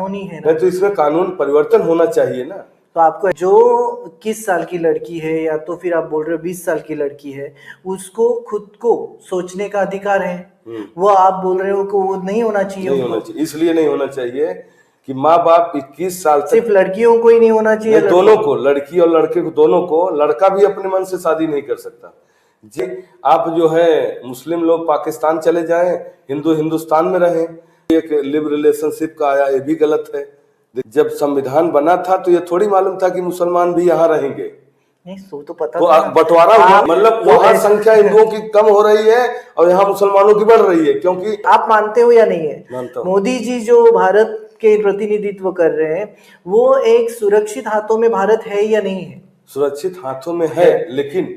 कानून ही है ना। नहीं तो इसमें कानून परिवर्तन होना चाहिए ना। तो आपको जो 21 साल की लड़की है या तो फिर आप बोल रहे हो 20 साल की लड़की है, उसको खुद को सोचने का अधिकार है। वो आप बोल रहे हो कि वो नहीं होना चाहिए। नहीं होना चाहिए, इसलिए नहीं होना चाहिए कि माँ बाप 21 साल तक, सिर्फ लड़कियों को ही नहीं होना चाहिए, दोनों को, लड़की और लड़के को, दोनों को। लड़का भी अपने मन से शादी नहीं कर सकता जी। आप जो है मुस्लिम लोग पाकिस्तान चले जाएं, हिंदू हिंदुस्तान में रहें। एक लिव रिलेशनशिप का आया, ये भी गलत है। जब संविधान बना था तो ये थोड़ी मालूम था कि मुसलमान भी यहाँ रहेंगे। नहीं, तो पता तो था। बंटवारा हुआ, मतलब तो वहां संख्या हिंदुओं की कम हो रही है और यहाँ मुसलमानों की बढ़ रही है, क्योंकि आप मानते हो या नहीं है, मानता हूं। मोदी जी जो भारत के प्रतिनिधित्व कर रहे हैं, वो एक सुरक्षित हाथों में भारत है या नहीं है? सुरक्षित हाथों में है, लेकिन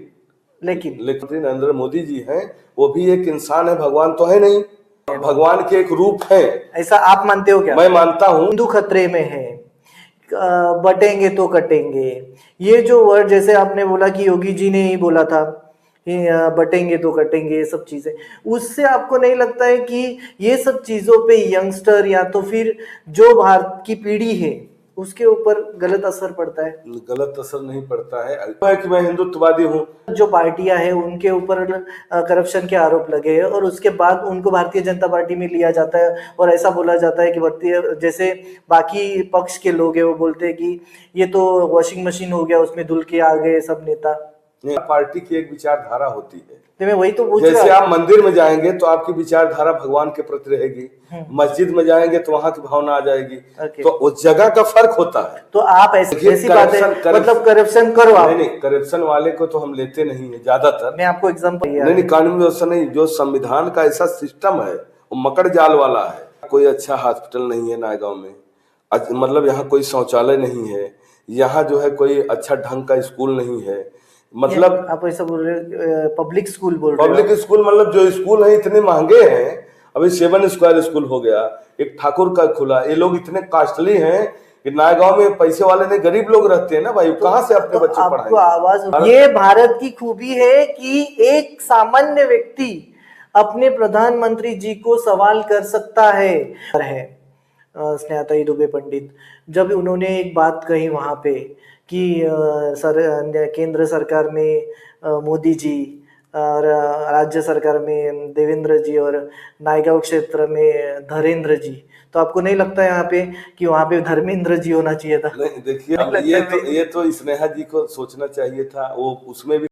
नरेंद्र मोदी जी हैं, वो भी एक इंसान है, भगवान तो है नहीं, भगवान के एक रूप है। ऐसा आप मानते हो क्या? मैं मानता हूँ। हिंदू खतरे में है, बटेंगे तो कटेंगे, ये जो वर्ड जैसे आपने बोला कि योगी जी ने ही बोला था, बटेंगे तो कटेंगे, ये सब चीजें, उससे आपको नहीं लगता है कि ये सब चीजों पे यंगस्टर या तो फिर जो भारत की पीढ़ी है उसके ऊपर गलत असर पड़ता है? गलत असर नहीं पड़ता है कि मैं हिंदुत्ववादी हूँ। जो पार्टियां हैं उनके ऊपर करप्शन के आरोप लगे हैं और उसके बाद उनको भारतीय जनता पार्टी में लिया जाता है और ऐसा बोला जाता है कि भारतीय, जैसे बाकी पक्ष के लोग हैं वो बोलते हैं कि ये तो वॉशिंग मशीन हो गया, उसमें धुल के आ गए सब नेता। पार्टी की एक विचारधारा होती है, तो मैं वही तो पूछ जैसे रहा आप मंदिर में जाएंगे तो आपकी विचारधारा भगवान के प्रति रहेगी, मस्जिद में जाएंगे तो वहां की भावना आ जाएगी। तो उस जगह का फर्क होता है। तो आप ऐसी बातें, मतलब करप्शन करो आप? नहीं, करप्शन वाले को तो हम लेते नहीं है ज्यादातर। मैं आपको एग्जांपल, नहीं, कानून व्यवस्था नहीं, जो संविधान का ऐसा सिस्टम है वो मकड़ जाल वाला है। कोई अच्छा हॉस्पिटल नहीं है नायगांव में, मतलब यहाँ कोई शौचालय नहीं है, यहाँ जो है कोई अच्छा ढंग का स्कूल नहीं है। मतलब आप ऐसा बोल रहे, पब्लिक स्कूल बोल रहे हो? पब्लिक स्कूल मतलब जो स्कूल है इतने महंगे हैं। अभी 7 स्क्वायर स्कूल हो गया, एक ठाकुर का खुला, ये लोग इतने कॉस्टली हैं कि नायगांव में पैसे वाले नहीं, गरीब लोग रहते हैं ना भाई, कहाँ से अपने बच्चे पढ़ाएंगे? आवाज, ये भारत की खूबी है कि एक सामान्य व्यक्ति अपने प्रधानमंत्री जी को सवाल कर सकता है। स्नेहाताई दुबे पंडित, जब उन्होंने एक बात कही वहां पे कि केंद्र सरकार में मोदी जी और राज्य सरकार में देवेंद्र जी और नायगांव क्षेत्र में धर्मेंद्र जी, तो आपको नहीं लगता है यहाँ पे कि वहाँ पे धर्मेंद्र जी होना चाहिए था? नहीं, देखिए ये तो स्नेहा जी को सोचना चाहिए था, वो उसमें भी